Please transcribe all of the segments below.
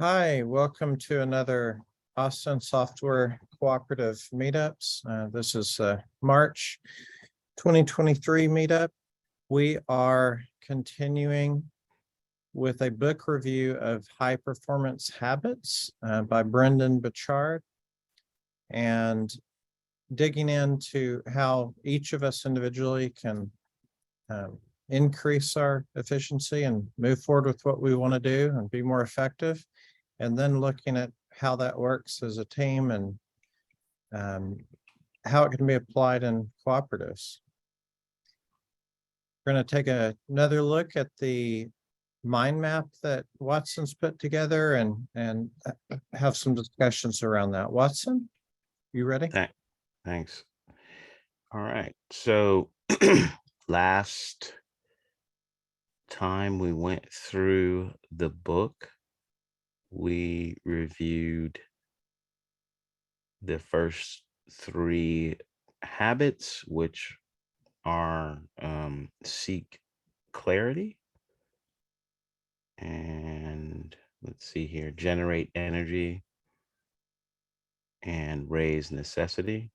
Hi, welcome to another Austin Software Cooperative Meetups. This is March 2023 meetup. We are continuing with a book review of High Performance Habits by Brendan Burchard, and digging into how each of us individually can increase our efficiency and move forward with what we want to do and be more effective. And then looking at how that works as a team and how it can be applied in cooperatives. We're going to take another look at the mind map that Watson's put together and have some discussions around that. Watson, you ready? Thanks. All right. So last time we went through the book, we reviewed the first three habits, which are seek clarity, and let's see here, generate energy, and raise necessity.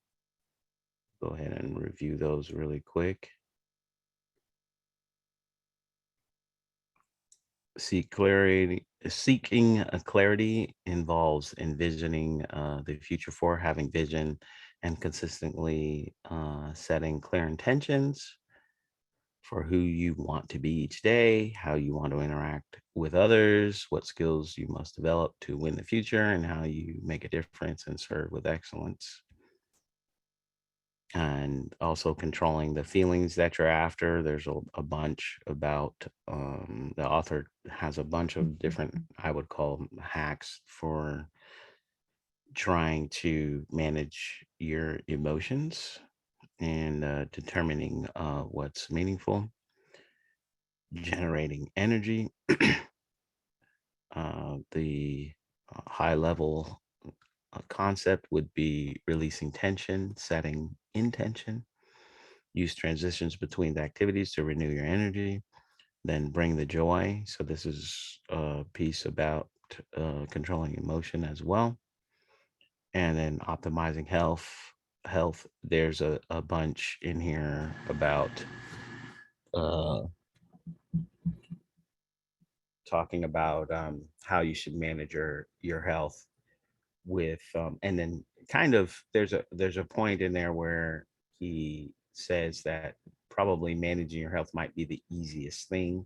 Go ahead and review those really quick. Seeking a clarity involves envisioning the future for having vision and consistently setting clear intentions for who you want to be each day, how you want to interact with others, what skills you must develop to win the future, and how you make a difference and serve with excellence. And also controlling the feelings that you're after. There's a bunch about, the author has a bunch of different, I would call hacks for trying to manage your emotions and determining what's meaningful, generating energy. The high level concept would be releasing tension, setting intention. Use transitions between the activities to renew your energy, then bring the joy. So this is a piece about controlling emotion as well. And then optimizing health. There's a bunch in here about uh, talking about how you should manage your health with and then kind of there's a point in there where he says that probably managing your health might be the easiest thing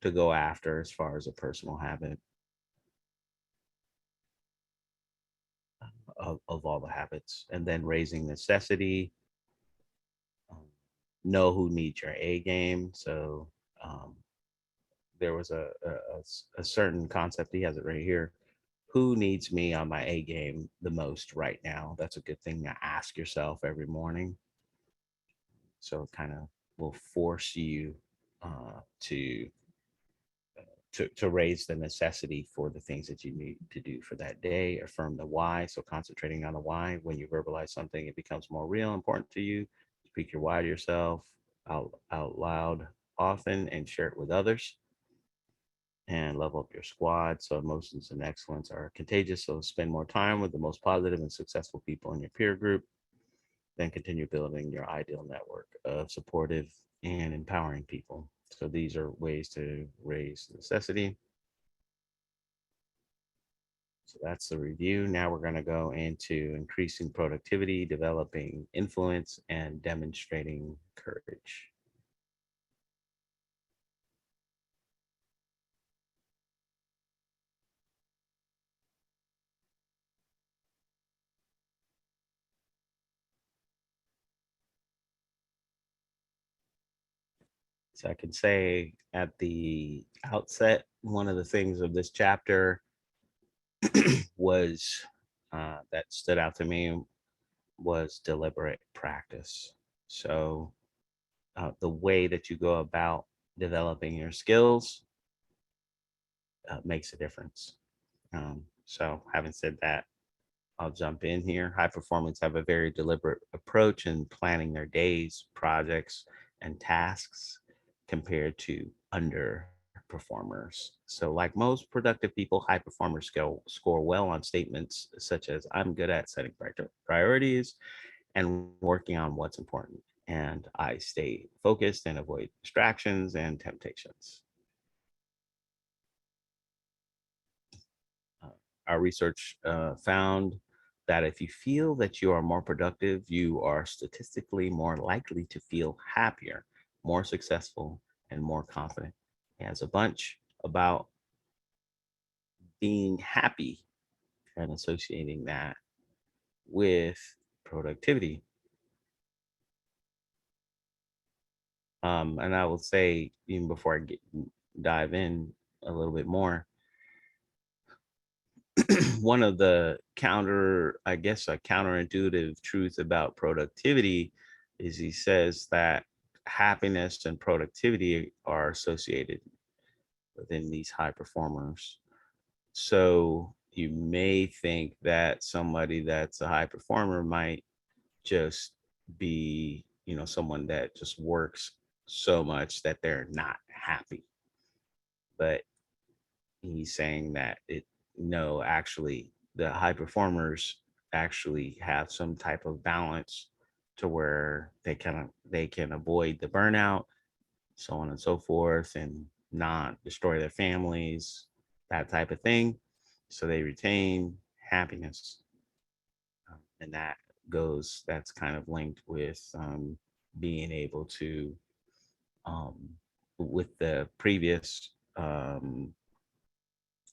to go after as far as a personal habit of all the habits. And then raising necessity, um, know who needs your A game. So um, there was a certain concept, he has it right here. Who needs me on my A game the most right now? That's a good thing to ask yourself every morning. So it kind of will force you to to raise the necessity for the things that you need to do for that day. Affirm the why. So concentrating on the why. When you verbalize something, it becomes more real, important to you. Speak your why to yourself out loud often and share it with others. And level up your squad. So emotions and excellence are contagious. So spend more time with the most positive and successful people in your peer group. Then continue building your ideal network of supportive and empowering people. So these are ways to raise necessity. So that's the review. Now we're going to go into increasing productivity, developing influence, and demonstrating courage. So I can say at the outset, one of the things of this chapter was that stood out to me was deliberate practice. So the way that you go about developing your skills makes a difference. So having said that, I'll jump in here. High performance have a very deliberate approach in planning their days, projects, and tasks compared to under performers. So like most productive people, high performers score well on statements such as I'm good at setting priorities and working on what's important. And I stay focused and avoid distractions and temptations. Uh, our research found that if you feel that you are more productive, you are statistically more likely to feel happier, more successful, and more confident. It has a bunch about being happy and associating that with productivity. And I will say, even before dive in a little bit more, one of the I guess, a counterintuitive truth about productivity is he says that happiness and productivity are associated within these high performers. So you may think that somebody that's a high performer might just be, someone that just works so much that they're not happy. But he's saying that no, actually, the high performers actually have some type of balance to where they can avoid the burnout, so on and so forth, and not destroy their families, that type of thing. So they retain happiness. And that's kind of linked with being able to, um, with the previous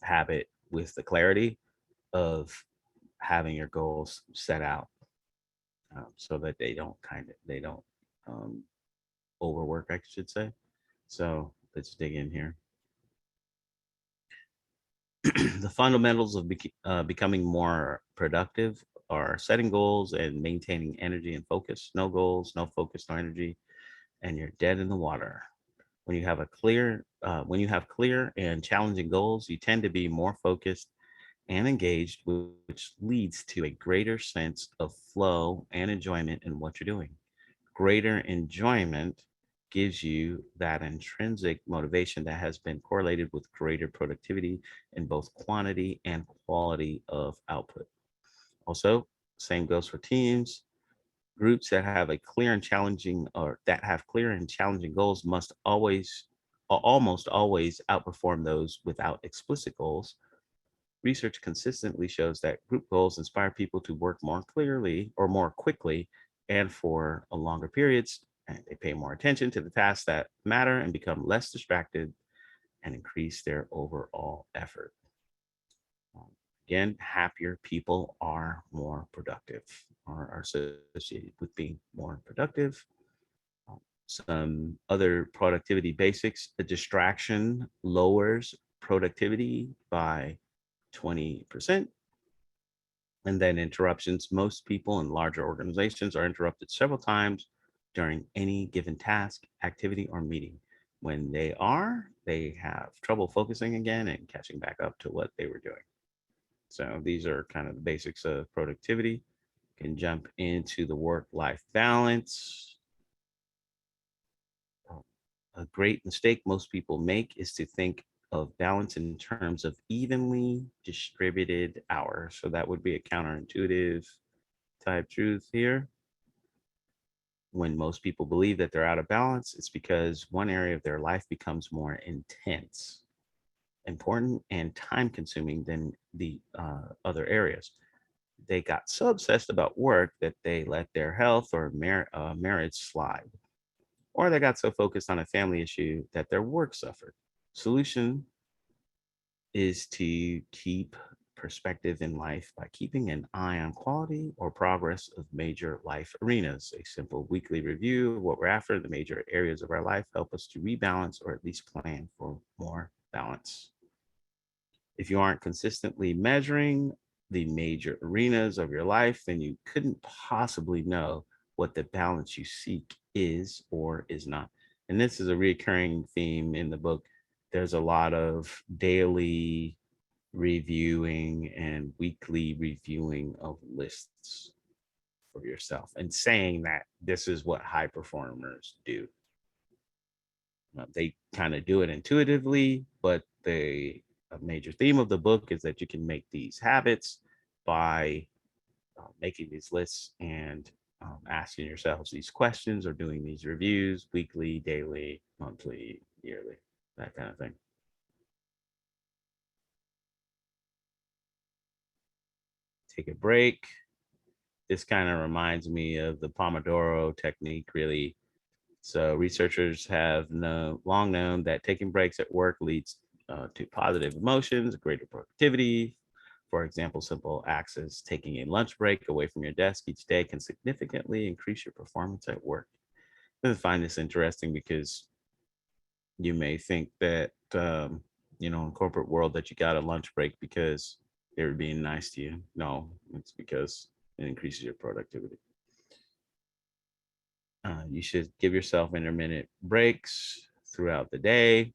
habit, with the clarity of having your goals set out, so that they don't um, overwork, I should say. So let's dig in here. The fundamentals of becoming more productive are setting goals and maintaining energy and focus. No goals, no focus, no energy, and you're dead in the water. When you have clear and challenging goals, you tend to be more focused and engaged, which leads to a greater sense of flow and enjoyment in what you're doing. Greater enjoyment gives you that intrinsic motivation that has been correlated with greater productivity in both quantity and quality of output. Also, same goes for teams. Groups that have a clear and challenging or that have clear and challenging goals must almost always outperform those without explicit goals. Research consistently shows that group goals inspire people to work more clearly or more quickly and for a longer periods. And they pay more attention to the tasks that matter and become less distracted and increase their overall effort. Um, Again, happier people are more productive or are associated with being more productive. Some other productivity basics: a distraction lowers productivity by 20%. And then interruptions. Most people in larger organizations are interrupted several times during any given task, activity, or meeting. When they have trouble focusing again and catching back up to what they were doing. So these are kind of the basics of productivity. Can jump into the work-life balance. A great mistake most people make is to think of balance in terms of evenly distributed hours. So that would be a counterintuitive type truth here. When most people believe that they're out of balance, it's because one area of their life becomes more intense, important, and time consuming than the other areas. They got so obsessed about work that they let their health or marriage slide, or they got so focused on a family issue that their work suffered. Solution is to keep perspective in life by keeping an eye on quality or progress of major life arenas. A simple weekly review of what we're after, the major areas of our life, help us to rebalance or at least plan for more balance. If you aren't consistently measuring the major arenas of your life, then you couldn't possibly know what the balance you seek is or is not. And this is a recurring theme in the book. There's a lot of daily reviewing and weekly reviewing of lists for yourself and saying that this is what high performers do. They kind of do it intuitively, but a major theme of the book is that you can make these habits by making these lists and asking yourselves these questions or doing these reviews weekly, daily, monthly, yearly, that kind of thing. Take a break. This kind of reminds me of the Pomodoro technique, really. So researchers have long known that taking breaks at work leads to positive emotions, greater productivity. For example, simple acts as taking a lunch break away from your desk each day can significantly increase your performance at work. I find this interesting because you may think that, in corporate world that you got a lunch break because they were being nice to you. No, it's because it increases your productivity. You should give yourself intermittent breaks throughout the day.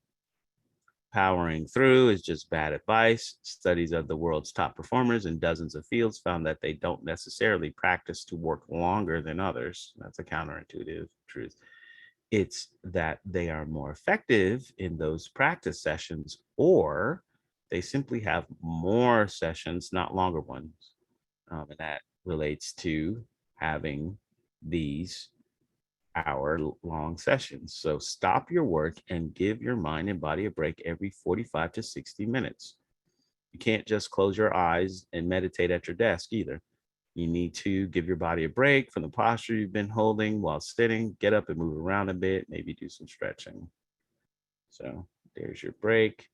Powering through is just bad advice. Studies of the world's top performers in dozens of fields found that they don't necessarily practice to work longer than others. That's a counterintuitive truth. It's that they are more effective in those practice sessions, or they simply have more sessions, not longer ones. And that relates to having these hour-long sessions. So stop your work and give your mind and body a break every 45 to 60 minutes. You can't just close your eyes and meditate at your desk either. You need to give your body a break from the posture you've been holding while sitting. Get up and move around a bit, maybe do some stretching. So there's your break.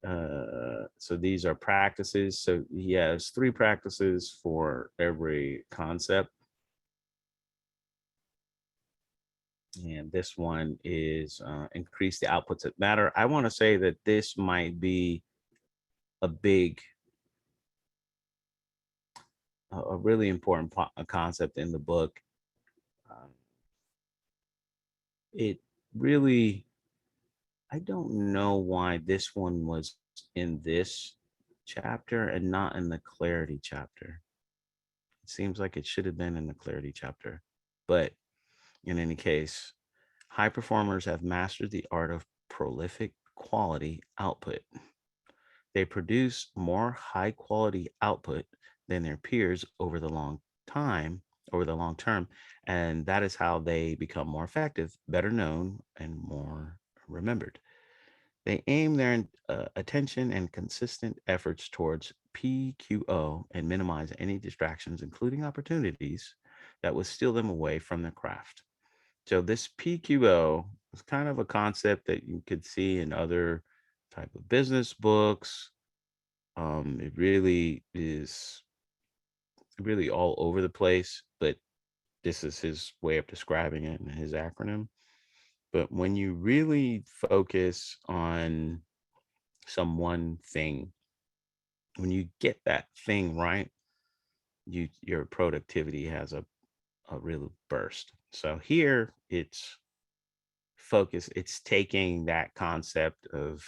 So these are practices. So he has 3 practices for every concept. And this one is increase the outputs that matter. I want to say that this might be a big, a really important concept in the book. Um, it really, I don't know why this one was in this chapter and not in the clarity chapter. It seems like it should have been in the clarity chapter. But in any case, high performers have mastered the art of prolific quality output. They produce more high quality output than their peers over the long term. And that is how they become more effective, better known, and more remembered. They aim their attention and consistent efforts towards PQO and minimize any distractions, including opportunities that would steal them away from the craft. So this PQO is kind of a concept that you could see in other type of business books. It really is really all over the place, but this is his way of describing it and his acronym. But when you really focus on some one thing, when you get that thing right, your productivity has a real burst. So here it's it's taking that concept of,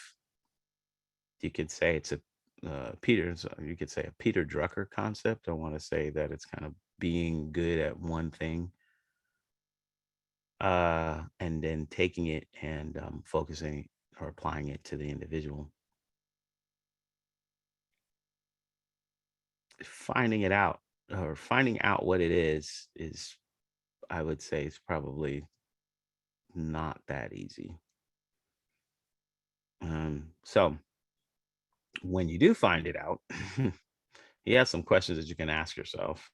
you could say it's a you could say a Peter Drucker concept. I want to say that it's kind of being good at one thing, and then taking it and focusing or applying it to the individual. Finding it out, or finding out what it is, I would say, is probably not that easy. So when you do find it out, you have some questions that you can ask yourself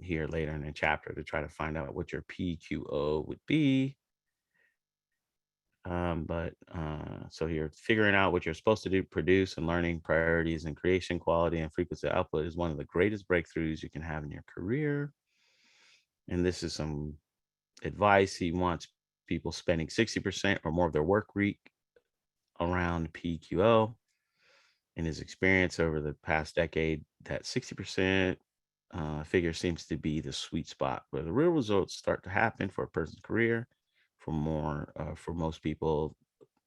here later in the chapter to try to find out what your PQO would be. So you're figuring out what you're supposed to do, produce, and learning priorities and creation, quality, and frequency output is one of the greatest breakthroughs you can have in your career. And this is some advice. He wants people spending 60% or more of their work week around PQO. In his experience over the past decade, that 60% figure seems to be the sweet spot where the real results start to happen for a person's career. For most people,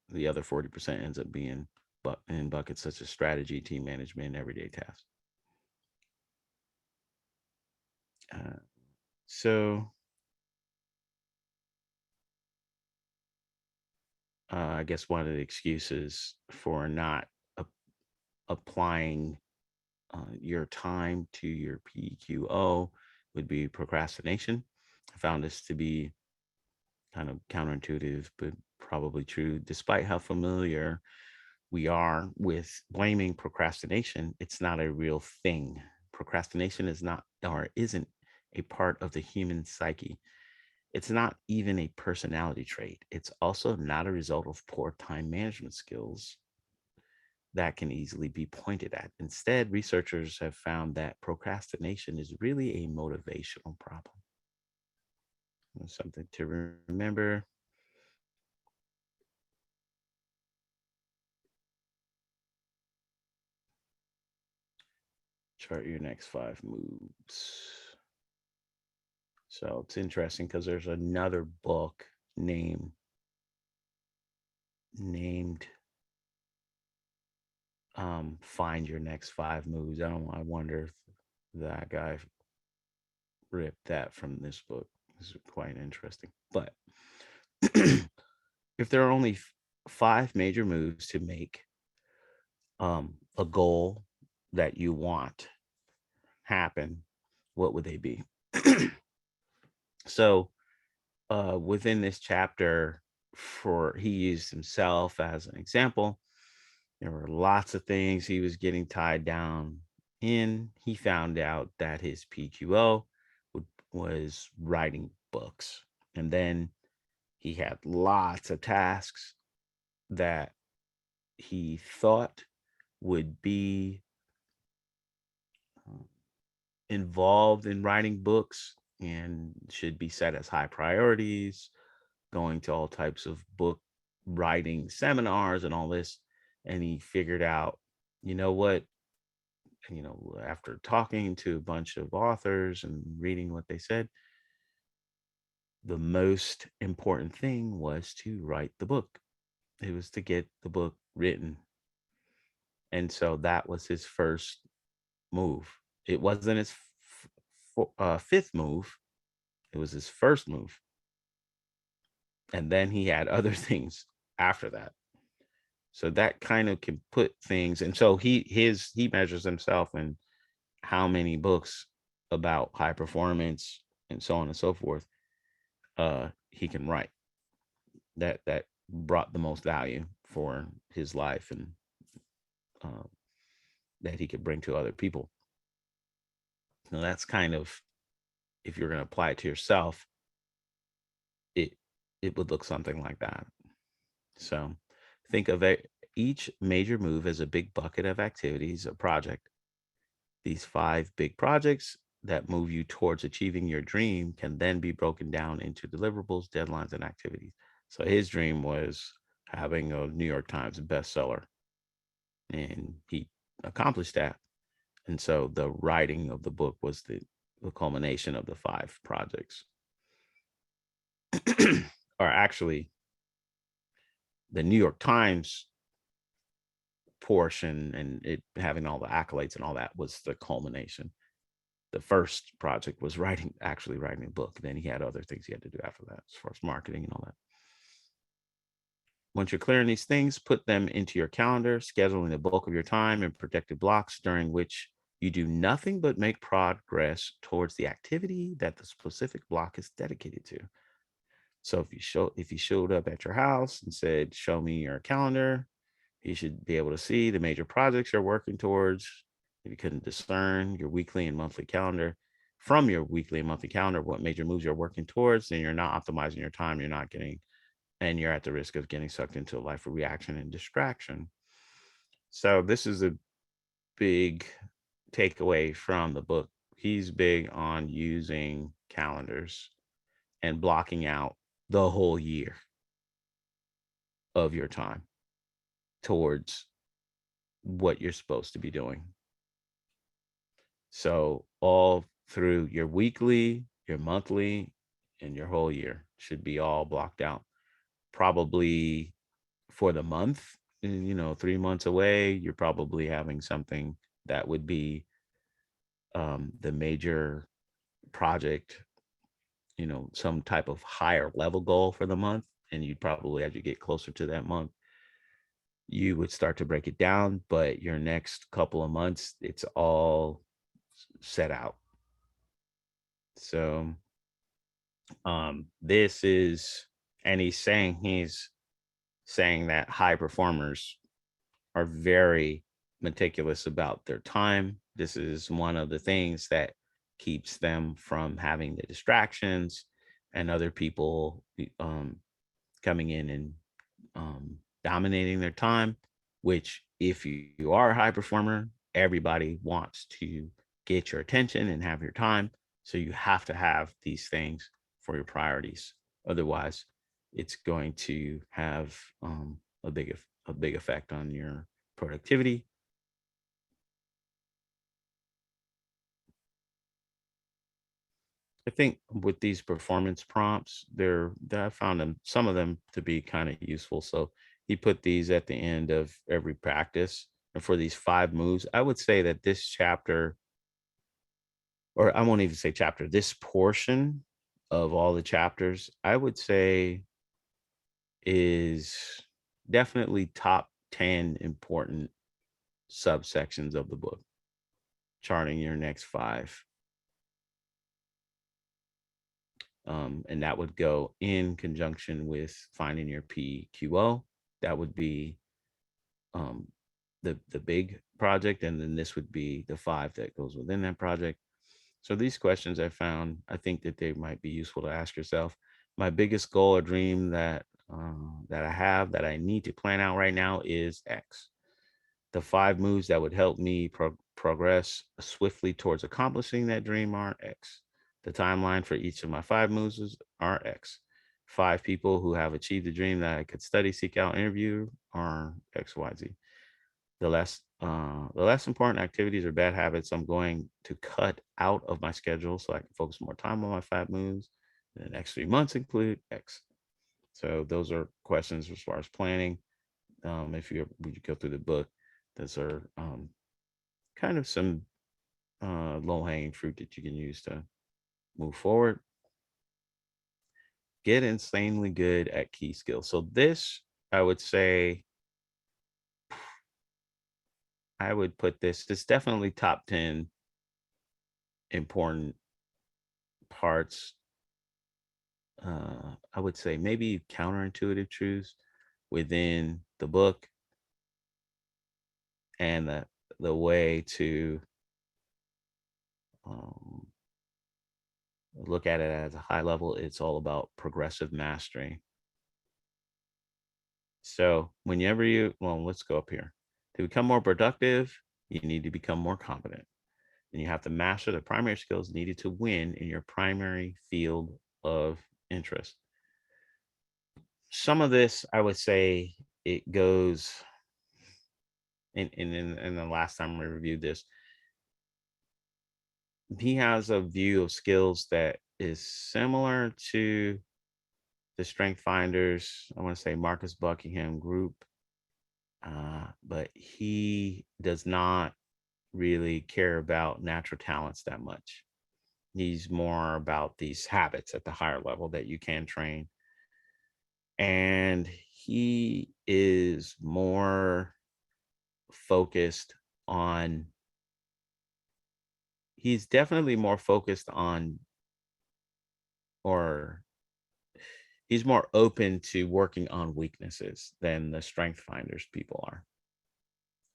the other 40% ends up being in buckets such as strategy, team management, and everyday tasks. So I guess one of the excuses for not applying your time to your PQO would be procrastination. I found this to be kind of counterintuitive, but probably true. Despite how familiar we are with blaming procrastination, it's not a real thing. Procrastination is not or isn't a part of the human psyche. It's not even a personality trait. It's also not a result of poor time management skills that can easily be pointed at. Instead, researchers have found that procrastination is really a motivational problem. Something to remember. Chart your next 5 moves. So it's interesting because there's another book named Find Your Next 5 Moves. I wonder if that guy ripped that from this book. This is quite interesting. But if there are only 5 major moves to make a goal that you want happen, what would they be? So within this chapter, for he used himself as an example. There were lots of things he was getting tied down in. He found out that his PQO was writing books. And then he had lots of tasks that he thought would be involved in writing books and should be set as high priorities, going to all types of book writing seminars and all this. And he figured out, you know what, after talking to a bunch of authors and reading what they said, the most important thing was to write the book. It was to get the book written. And so that was his first move. It wasn't his fifth move, it was his first move. And then he had other things after that. So that kind of can put things. And so he measures himself in how many books about high performance and so on and so forth he can write that brought the most value for his life and uh, that he could bring to other people. Now that's kind of, if you're going to apply it to yourself, it it would look something like that. So think of each major move as a big bucket of activities, a project. These 5 big projects that move you towards achieving your dream can then be broken down into deliverables, deadlines, and activities. So his dream was having a New York Times bestseller, and he accomplished that. And so the writing of the book was the culmination of the 5 projects. Or actually, the New York Times portion and it having all the accolades and all that was the culmination. The first project was actually writing a book. Then he had other things he had to do after that, as far as marketing and all that. Once you're clear on these things, put them into your calendar, scheduling the bulk of your time in protected blocks during which you do nothing but make progress towards the activity that the specific block is dedicated to. So if you showed up at your house and said, "Show me your calendar," you should be able to see the major projects you're working towards. If you couldn't discern your weekly and monthly calendar from your weekly and monthly calendar, what major moves you're working towards, then you're not optimizing your time. And you're at the risk of getting sucked into a life of reaction and distraction. So this is a big takeaway from the book. He's big on using calendars and blocking out the whole year of your time towards what you're supposed to be doing. So all through your weekly, your monthly, and your whole year should be all blocked out. Probably for the month, 3 months away, you're probably having something that would be the major project, some type of higher level goal for the month. and you probably, as you get closer to that month, you would start to break it down. But your next couple of months, it's all set out. So this is, and he's saying that high performers are very meticulous about their time. This is one of the things that keeps them from having the distractions and other people coming in and dominating their time, which if you are a high performer, everybody wants to get your attention and have your time. So you have to have these things for your priorities. Otherwise, it's going to have a big effect on your productivity. I think with these performance prompts, I found them, some of them, to be kind of useful. So he put these at the end of every practice. And for these 5 moves, I would say that this chapter, or I won't even say chapter, this portion of all the chapters, I would say is definitely top 10 important subsections of the book, charting your next 5. And that would go in conjunction with finding your PQO. That would be the big project, and then this would be the 5 that goes within that project. So these questions I think that they might be useful to ask yourself. My biggest goal or dream that I have, that I need to plan out right now, is X. The 5 moves that would help me progress swiftly towards accomplishing that dream are X. The timeline for each of my 5 moves are X. 5 people who have achieved the dream that I could study, seek out, interview are X, Y, Z. The less important activities or bad habits I'm going to cut out of my schedule so I can focus more time on my 5 moves. The next 3 months include X. So those are questions as far as planning. If you go through the book, those are kind of some low-hanging fruit that you can use to move forward. Get insanely good at key skills. So this, I would say, I would put this definitely top 10 important parts. I would say maybe counterintuitive truths within the book, and the way to look at it at a high level. It's all about progressive mastery. So whenever let's go up here. To become more productive, you need to become more competent. And you have to master the primary skills needed to win in your primary field of interest. Some of this, I would say, it goes in the last time we reviewed this, he has a view of skills that is similar to the Strength Finders, I want to say Marcus Buckingham group, but he does not really care about natural talents that much. He's more about these habits at the higher level that you can train. And he is more focused on, he's definitely more focused on, or he's more open to working on weaknesses than the Strength Finders people are.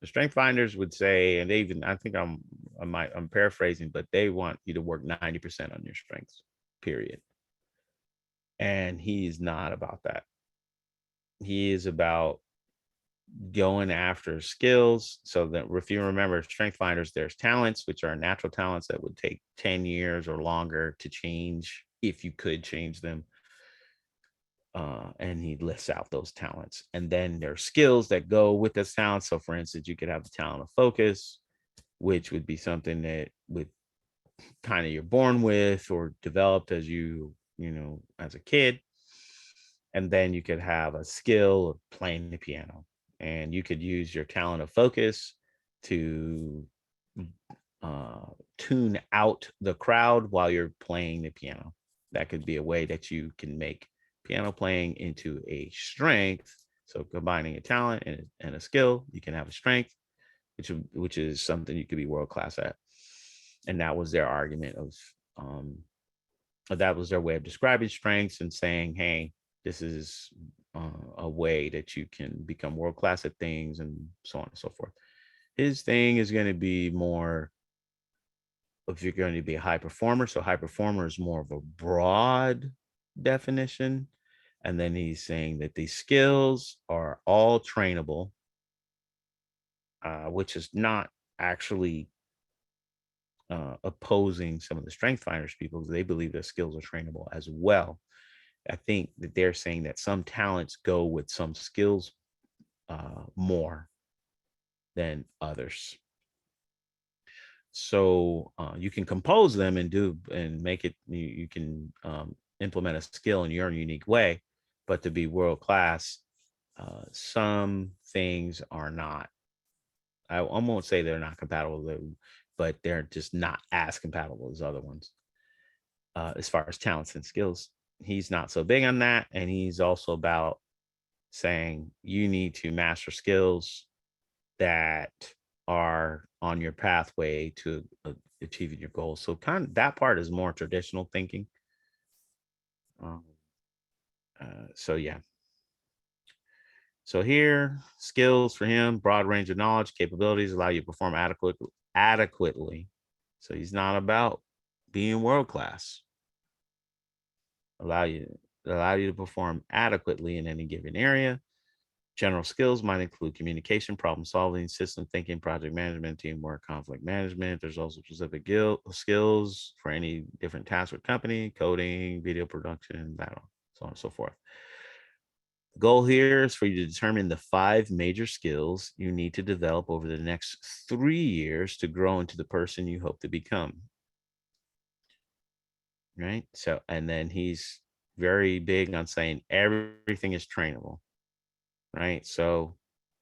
The Strength Finders would say, and they even, I think I'm paraphrasing, but they want you to work 90% on your strengths, period. And he's not about that. He is about going after skills. So that if you remember Strength Finders, there's talents, which are natural talents that would take 10 years or longer to change if you could change them. And he lists out those talents. And then there's skills that go with this talent. So for instance, you could have the talent of focus, which would be something that would kind of you're born with or developed as as a kid. And then you could have a skill of playing the piano, and you could use your talent of focus to tune out the crowd while you're playing the piano. That could be a way that you can make piano playing into a strength. So combining a talent and a skill, you can have a strength, which is something you could be world class at. And that was their argument of that was their way of describing strengths and saying, hey, this is a way that you can become world class at things and so on and so forth. His thing is going to be more if you're going to be a high performer. So high performer is more of a broad definition. And then he's saying that these skills are all trainable, which is not actually opposing some of the strength finders people, because they believe their skills are trainable as well. I think that they're saying that some talents go with some skills more than others. So you can compose them and do and make it. You can implement a skill in your unique way, but to be world class, some things are not. I won't say they're not compatible, but they're just not as compatible as other ones. As far as talents and skills, he's not so big on that, and he's also about saying you need to master skills that are on your pathway to achieving your goals. So kind of that part is more traditional thinking. Um, so yeah. So here, skills for him, broad range of knowledge, capabilities allow you to perform adequately. So he's not about being world class. Allow you to perform adequately in any given area. General skills might include communication, problem solving, system thinking, project management, teamwork, conflict management. There's also specific skills for any different task or company, coding, video production, that, so on and so forth. The goal here is for you to determine the 5 major skills you need to develop over the next 3 years to grow into the person you hope to become. Right? So, and then he's very big on saying everything is trainable. Right? So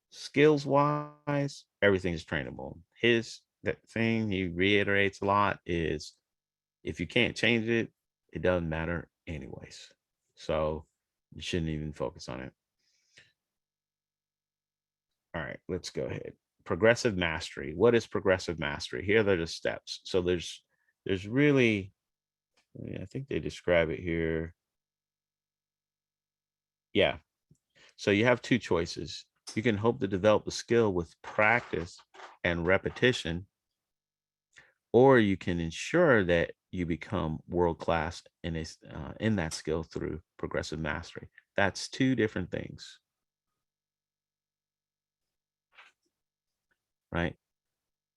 skills wise, everything is trainable. That thing he reiterates a lot is if you can't change it, it doesn't matter anyways. So you shouldn't even focus on it. All right, let's go ahead. Progressive mastery. What is progressive mastery? Here are the steps. So there's really, I think they describe it here. Yeah. So you have 2 choices. You can hope to develop the skill with practice and repetition, or you can ensure that you become world class in that skill through progressive mastery. That's 2 different things, right?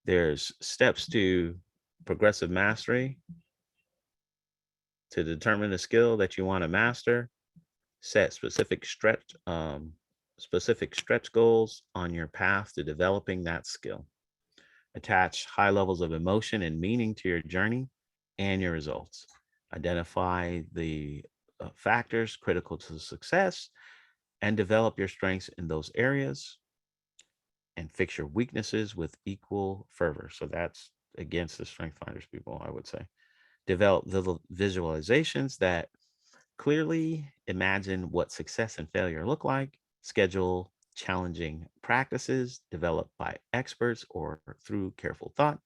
There's steps to progressive mastery to determine the skill that you want to master. Set specific stretch goals on your path to developing that skill. Attach high levels of emotion and meaning to your journey and your results. Identify the factors critical to success and develop your strengths in those areas, and fix your weaknesses with equal fervor. So that's against the strength finders people, I would say. Develop visualizations that clearly imagine what success and failure look like. Schedule challenging practices developed by experts or through careful thought.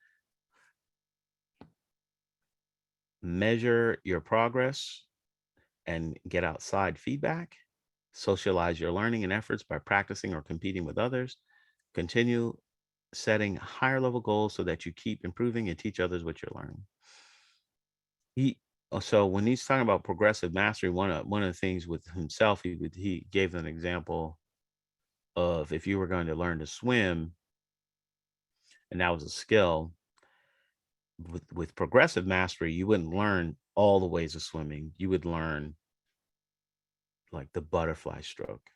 Measure your progress and get outside feedback. Socialize your learning and efforts by practicing or competing with others. Continue setting higher level goals so that you keep improving and teach others what you're learning. So when he's talking about progressive mastery, one of the things with himself, he gave an example of if you were going to learn to swim, and that was a skill. With progressive mastery, you wouldn't learn all the ways of swimming. You would learn like the butterfly stroke,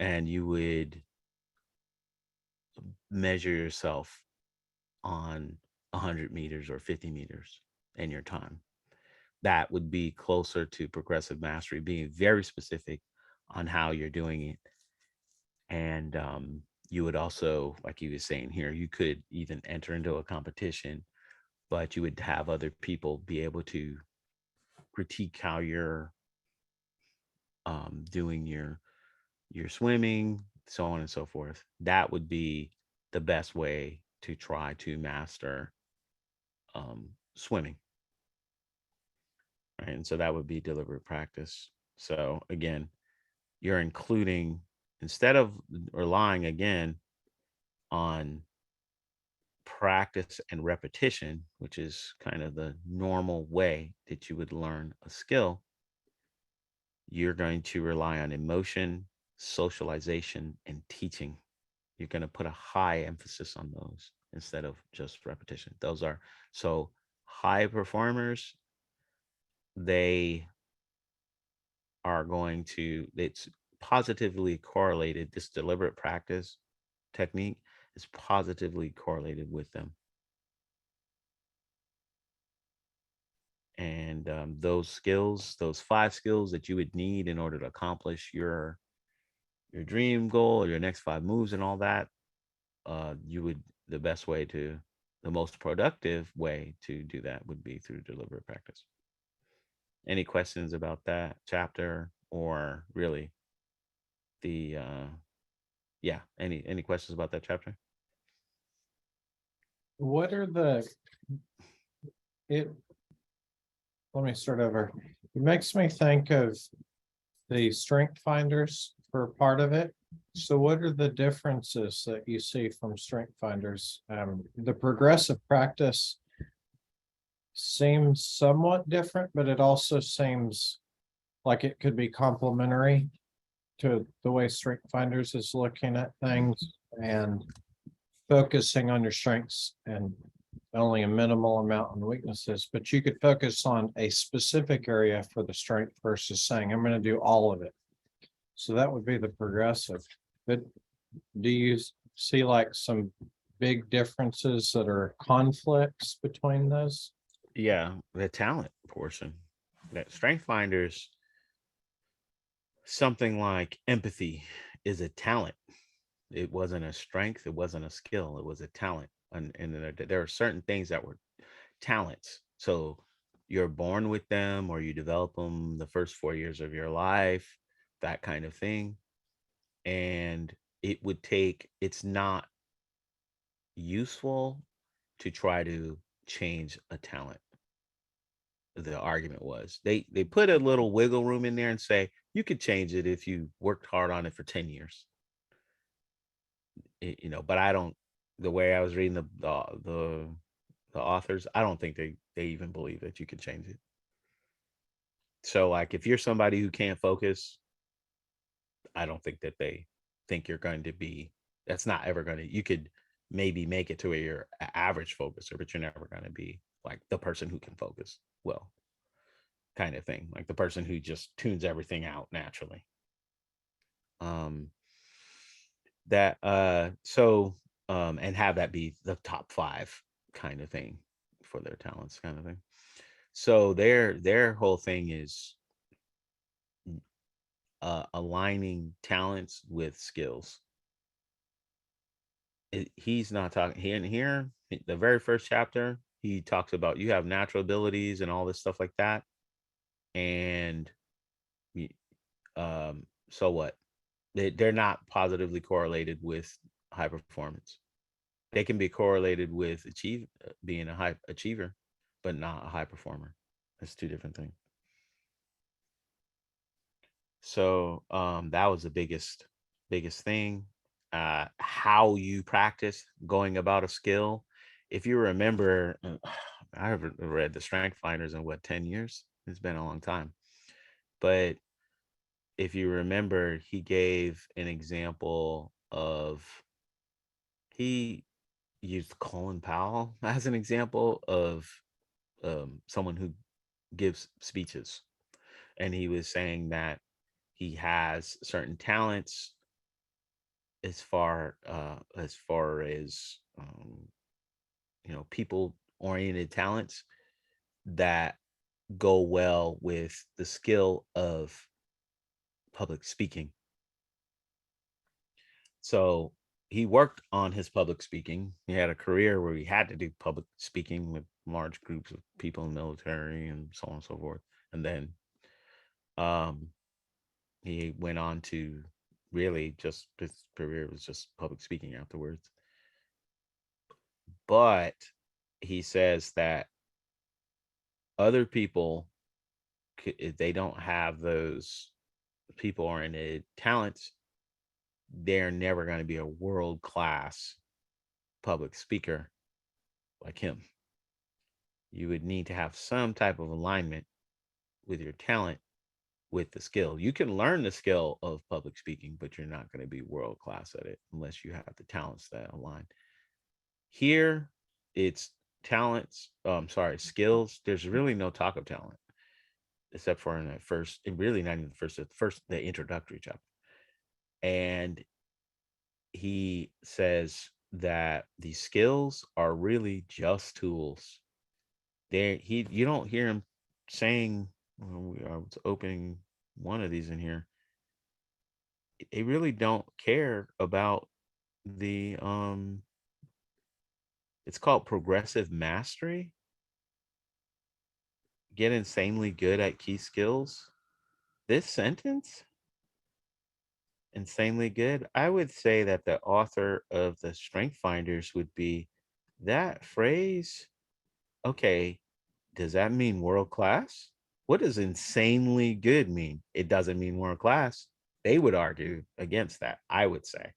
and you would measure yourself on 100 meters or 50 meters in your time. That would be closer to progressive mastery, being very specific on how you're doing it. And you would also, like he was saying here, you could even enter into a competition, but you would have other people be able to critique how you're doing your swimming, so on and so forth. That would be the best way to try to master swimming, right? And so that would be deliberate practice. So again, you're including, instead of relying again on practice and repetition, which is kind of the normal way that you would learn a skill, you're going to rely on emotion, socialization, and teaching. You're going to put a high emphasis on those instead of just repetition. Those are so high performers, they are going to, it's positively correlated. This deliberate practice technique is positively correlated with them. And those skills, those 5 skills that you would need in order to accomplish your dream goal or your next 5 moves and all that, you would, the best way to, the most productive way to do that would be through deliberate practice. Any questions about that chapter, or really the yeah, any questions about that chapter? What are the, it, let me start over. It makes me think of the strength finders for part of it. So what are the differences that you see from strength finders? The progressive practice seems somewhat different, but it also seems like it could be complementary to the way strength finders is looking at things and focusing on your strengths and only a minimal amount on weaknesses, but you could focus on a specific area for the strength versus saying, I'm going to do all of it. So that would be the progressive. But do you see like some big differences that are conflicts between those? Yeah, the talent portion. That strength finders, something like empathy is a talent. It wasn't a strength, it wasn't a skill, it was a talent. And there are certain things that were talents. So you're born with them or you develop them the first 4 years of your life, that kind of thing. And it would take, it's not useful to try to change a talent. The argument was they put a little wiggle room in there and say you could change it if you worked hard on it for 10 years. But I don't, the way I was reading the authors, I don't think they even believe that you can change it. So like if you're somebody who can't focus, I don't think that they think you're going to be, that's not ever going to, you could maybe make it to where you're an average focuser, but you're never going to be like the person who can focus well, kind of thing, like the person who just tunes everything out naturally. Um that so and have that be the top 5 kind of thing for their talents, kind of thing. So their whole thing is aligning talents with skills. He's not talking here, the very first chapter, he talks about you have natural abilities and all this stuff like that. And so what? They're not positively correlated with high performance. They can be correlated with being a high achiever, but not a high performer. That's 2 different things. So that was the biggest thing. How you practice going about a skill. If you remember, I've read the Strength Finders in what, 10 years? It's been a long time. But if you remember, he gave an example of, he used Colin Powell as an example of someone who gives speeches. And he was saying that he has certain talents as far as people oriented talents that go well with the skill of public speaking. So he worked on his public speaking. He had a career where he had to do public speaking with large groups of people in the military and so on and so forth. And then he went on to really just his career was just public speaking afterwards. But he says that other people, if they don't have those people oriented talents, they're never going to be a world class public speaker like him. You would need to have some type of alignment with your talent with the skill. You can learn the skill of public speaking, but you're not going to be world class at it unless you have the talents that align. Here, it's talents, sorry, skills. There's really no talk of talent except for in that first, and really not even the introductory chapter. And he says that the skills are really just tools. You don't hear him saying, well, I was opening one of these in here. They really don't care about the it's called progressive mastery. Get insanely good at key skills. This sentence, insanely good, I would say that the author of the Strength Finders would be that phrase. Okay, does that mean world class? What does insanely good mean? It doesn't mean world class. They would argue against that, I would say.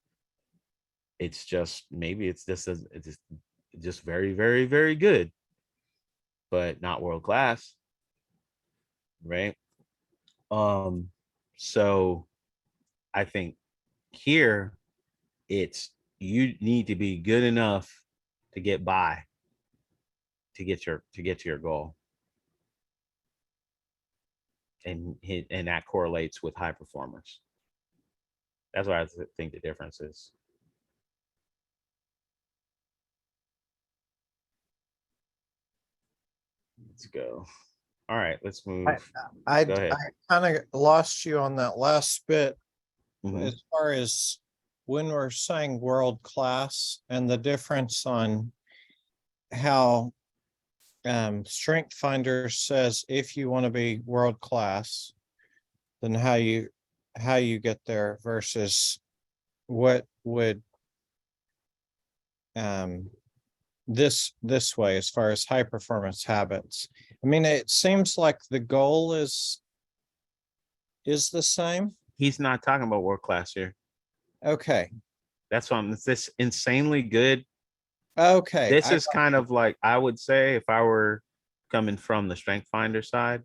It's just maybe it's just very, very, very good, but not world class, right? Um, so I think here it's you need to be good enough to get by to get to your goal, and that correlates with high performers. That's what I think the difference is. Let's go. All right, let's move. I Go ahead. kind of lost you on that last bit Mhm. as far as when we're saying world class and the difference on how Strength Finder says if you want to be world class, then how you get there versus what would um this way as far as high performance habits. I mean, it seems like the goal is the same. He's not talking about world class here. Okay. That's why I'm this insanely good. Okay. This is kind of like I would say if I were coming from the Strength Finder side,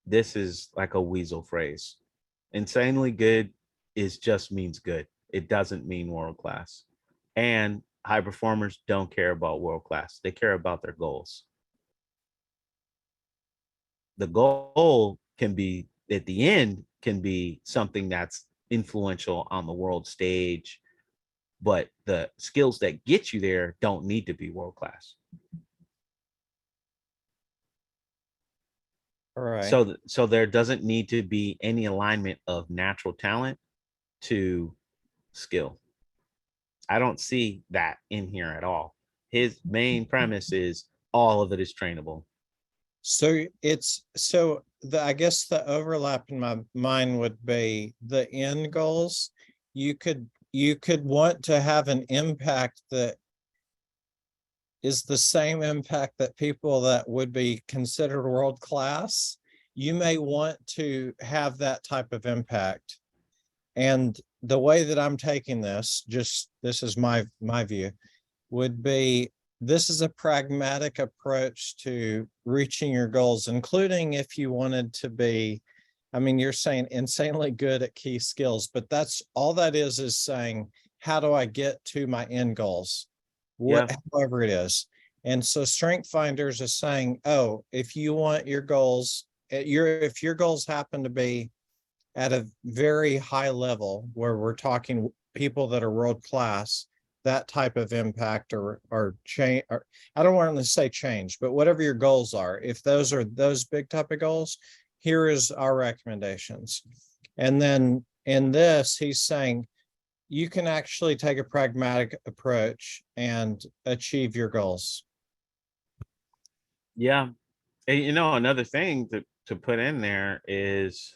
this is like a weasel phrase. Insanely good is just means good. It doesn't mean world class. And high performers don't care about world class. They care about their goals. The goal can be at the end can be something that's influential on the world stage, but the skills that get you there don't need to be world class. all right. So there doesn't need to be any alignment of natural talent to skill. I don't see that in here at all. His main premise is all of it is trainable. So it's so the I guess the overlap in my mind would be the end goals. You could want to have an impact that is the same impact that people that would be considered world class. You may want to have that type of impact. And the way that I'm taking this, just this is my view, would be this is a pragmatic approach to reaching your goals, including if you wanted to be, I mean, you're saying insanely good at key skills, but that's all that is saying, how do I get to my end goals? However it is. And so Strength Finders is saying, oh, if you want your goals, if your goals happen to be at a very high level where we're talking people that are world class, that type of impact or change, or I don't want to say change, but whatever your goals are, if those are those big type of goals, here is our recommendations. And then in this, he's saying you can actually take a pragmatic approach and achieve your goals. Yeah. And, another thing to put in there is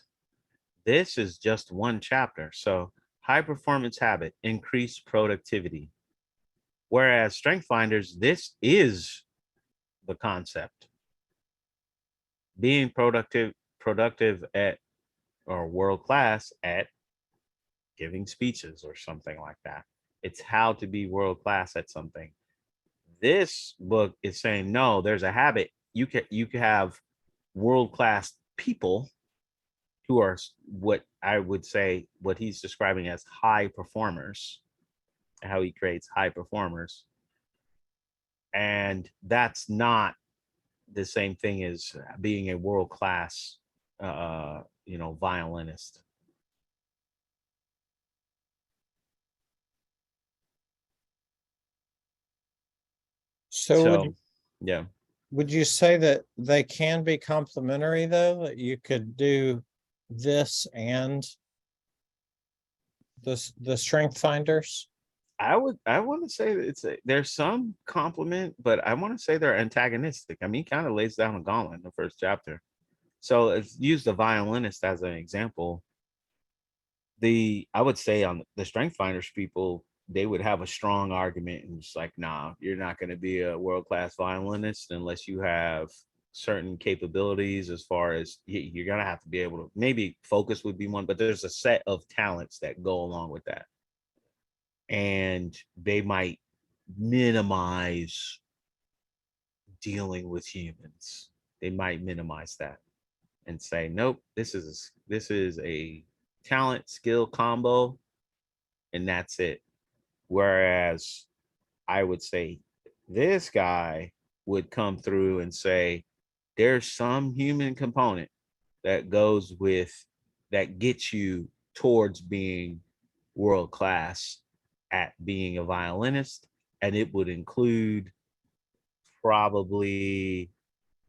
This is just one chapter. So high performance habit, increase productivity. Whereas strength finders, this is the concept. Being productive at or world class at giving speeches or something like that. It's how to be world class at something. This book is saying no, there's a habit. You can have world class people who are what I would say what he's describing as high performers, how he creates high performers. And that's not the same thing as being a world class violinist. So So yeah, would you say that they can be complementary though, that you could do this and the strength finders? I want to say that there's some compliment, but I want to say they're antagonistic. I mean, he kind of lays down a gauntlet in the first chapter. So let's use the violinist as an example. I would say on the strength finders people, they would have a strong argument and it's like, nah, you're not going to be a world class violinist unless you have certain capabilities as far as you're going to have to be able to maybe focus would be one, but there's a set of talents that go along with that. And they might minimize dealing with humans. They might minimize that and say, nope, this is a talent skill combo, and that's it. Whereas I would say this guy would come through and say, there's some human component that goes with that gets you towards being world class at being a violinist. And it would include probably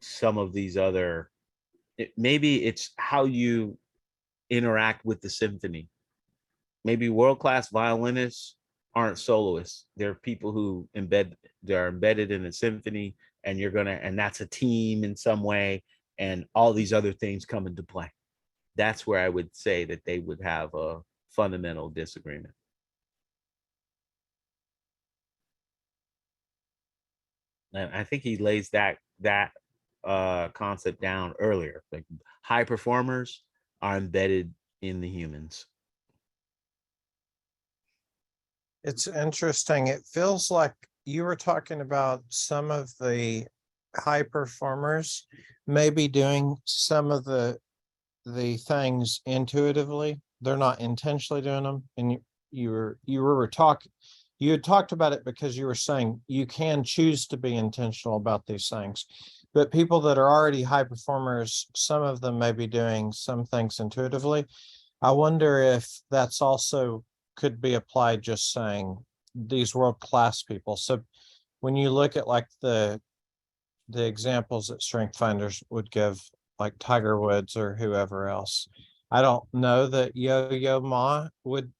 some of these other, maybe it's how you interact with the symphony. Maybe world class violinists aren't soloists. They're people who they're embedded in a symphony, and and that's a team in some way, and all these other things come into play. That's where I would say that they would have a fundamental disagreement. And I think he lays that concept down earlier. Like high performers are embedded in the humans. It's interesting. It feels like you were talking about some of the high performers maybe doing some of the things intuitively. They're not intentionally doing them. And you had talked about it because you were saying you can choose to be intentional about these things. But people that are already high performers, some of them may be doing some things intuitively. I wonder if that's also could be applied just saying these world-class people. So when you look at like the examples that strength finders would give, like Tiger Woods or whoever else, I don't know that Yo-Yo Ma would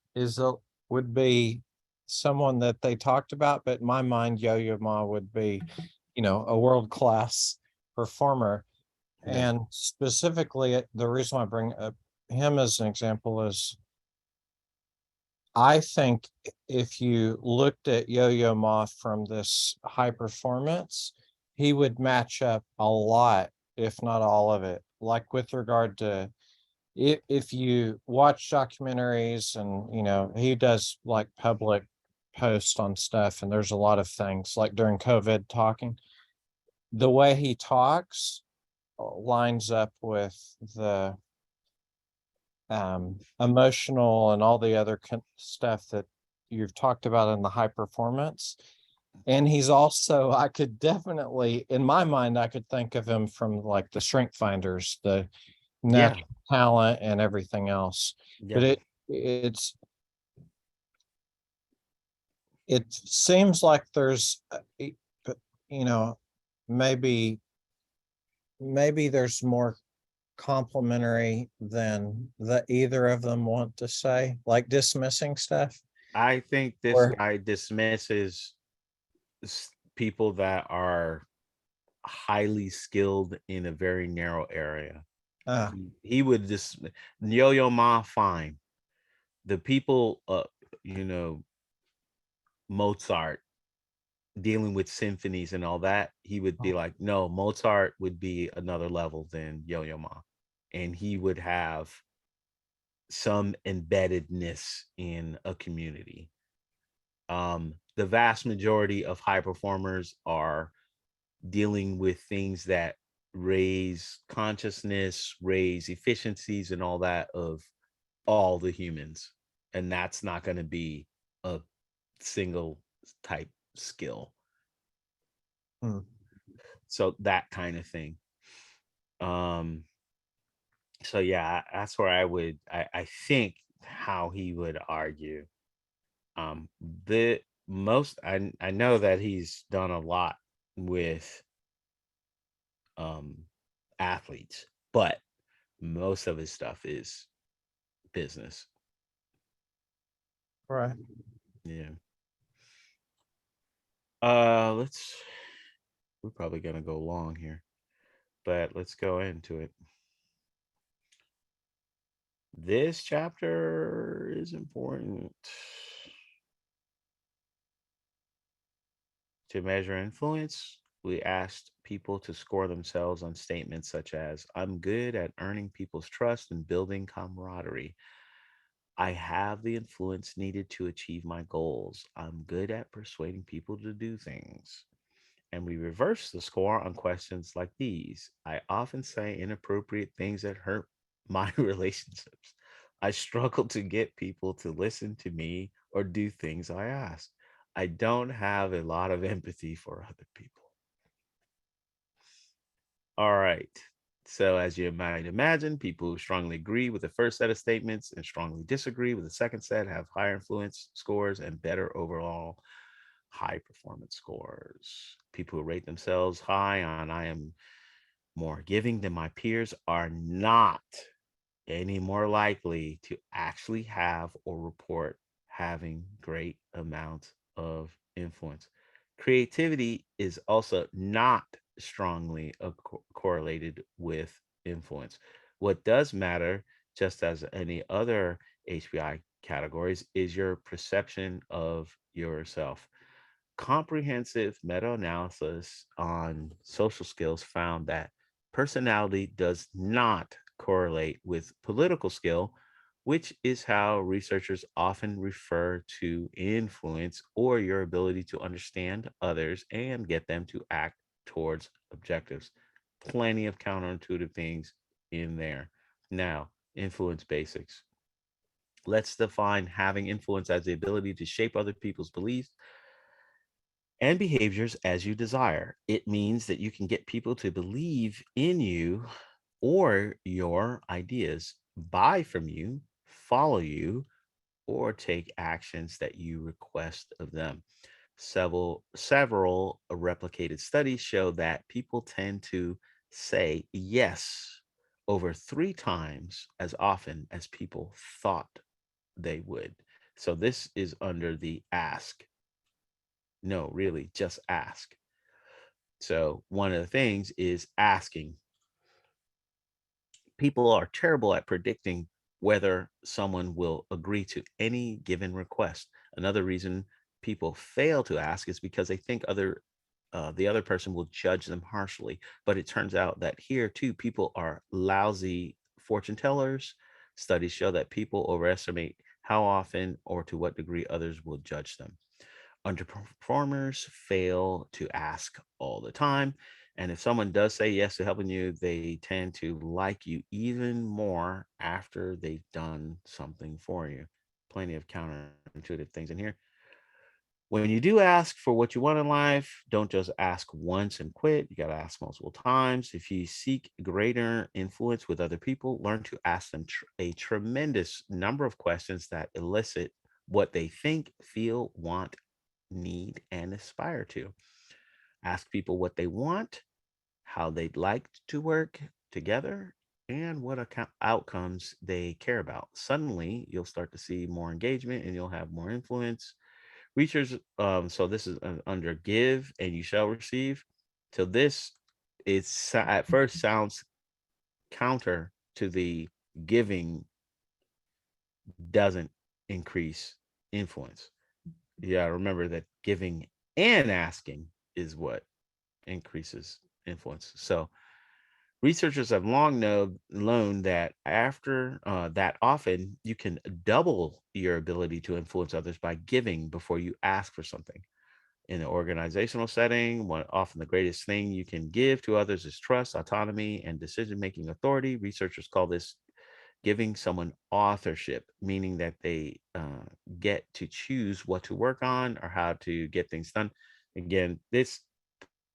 be someone that they talked about, but in my mind, Yo-Yo Ma would be, a world-class performer. Yeah. And specifically, the reason I bring up him as an example is I think if you looked at Yo-Yo Ma from this high performance, he would match up a lot, if not all of it. Like with regard to if you watch documentaries and he does like public posts on stuff, and there's a lot of things like during COVID talking, the way he talks lines up with the emotional and all the other stuff that you've talked about in the high performance. And he's also, I could definitely, in my mind, I could think of him from like the strength finders, the Yeah. natural talent and everything else. Yeah. But it seems like there's, you know, maybe there's more complimentary than the either of them want to say, like dismissing stuff. I think this Or guy dismisses people that are highly skilled in a very narrow area. Ah, He would just Yo-Yo Ma, fine. The people, you know, Mozart dealing with symphonies and all that, he would be like, no, Mozart would be another level than Yo-Yo Ma, and he would have some embeddedness in a community. The vast majority of high performers are dealing with things that raise consciousness, raise efficiencies, and all that of all the humans. And that's not going to be a single type skill. hmm, So that kind of thing. Um, so yeah, that's where I think how he would argue. The most I know that he's done a lot with um athletes, but most of his stuff is business. right. Yeah. Let's we're probably gonna go long here, but let's go into it. This chapter is important. To measure influence, we asked people to score themselves on statements such as, I'm good at earning people's trust and building camaraderie. I have the influence needed to achieve my goals. I'm good at persuading people to do things. And we reverse the score on questions like these. I often say inappropriate things that hurt my relationships. I struggle to get people to listen to me or do things I ask. I don't have a lot of empathy for other people. All right. So, as you might imagine, people who strongly agree with the first set of statements and strongly disagree with the second set have higher influence scores and better overall high performance scores. People who rate themselves high on I am more giving than my peers are not any more likely to actually have or report having great amounts of influence. Creativity is also not strongly correlated with influence. What does matter, just as any other HBI categories, is your perception of yourself. Comprehensive meta analysis on social skills found that personality does not correlate with political skill, which is how researchers often refer to influence or your ability to understand others and get them to act towards objectives. Plenty of counterintuitive things in there. Now, influence basics. Let's define having influence as the ability to shape other people's beliefs and behaviors as you desire. It means that you can get people to believe in you or your ideas, buy from you, follow you, or take actions that you request of them. Several replicated studies show that people tend to say yes over 3 times as often as people thought they would. So this is under the ask. No, really, just ask. So one of the things is asking. People are terrible at predicting whether someone will agree to any given request. Another reason people fail to ask is because they think the other person will judge them harshly. But it turns out that here too, people are lousy fortune tellers. Studies show that people overestimate how often or to what degree others will judge them. Underperformers fail to ask all the time. And if someone does say yes to helping you, they tend to like you even more after they've done something for you. Plenty of counterintuitive things in here. When you do ask for what you want in life, don't just ask once and quit. You got to ask multiple times. If you seek greater influence with other people, learn to ask them a tremendous number of questions that elicit what they think, feel, want, need, and aspire to. Ask people what they want, how they'd like to work together, and what outcomes they care about. Suddenly, you'll start to see more engagement and you'll have more influence. Research, so this is under give and you shall receive. So this is at first sounds counterintuitive, to the giving doesn't increase influence. Yeah, remember that giving and asking is what increases influence. So researchers have long known that after that often you can double your ability to influence others by giving before you ask for something. In an organizational setting, often the greatest thing you can give to others is trust, autonomy, and decision-making authority. Researchers call this giving someone authorship, meaning that they get to choose what to work on or how to get things done. Again, this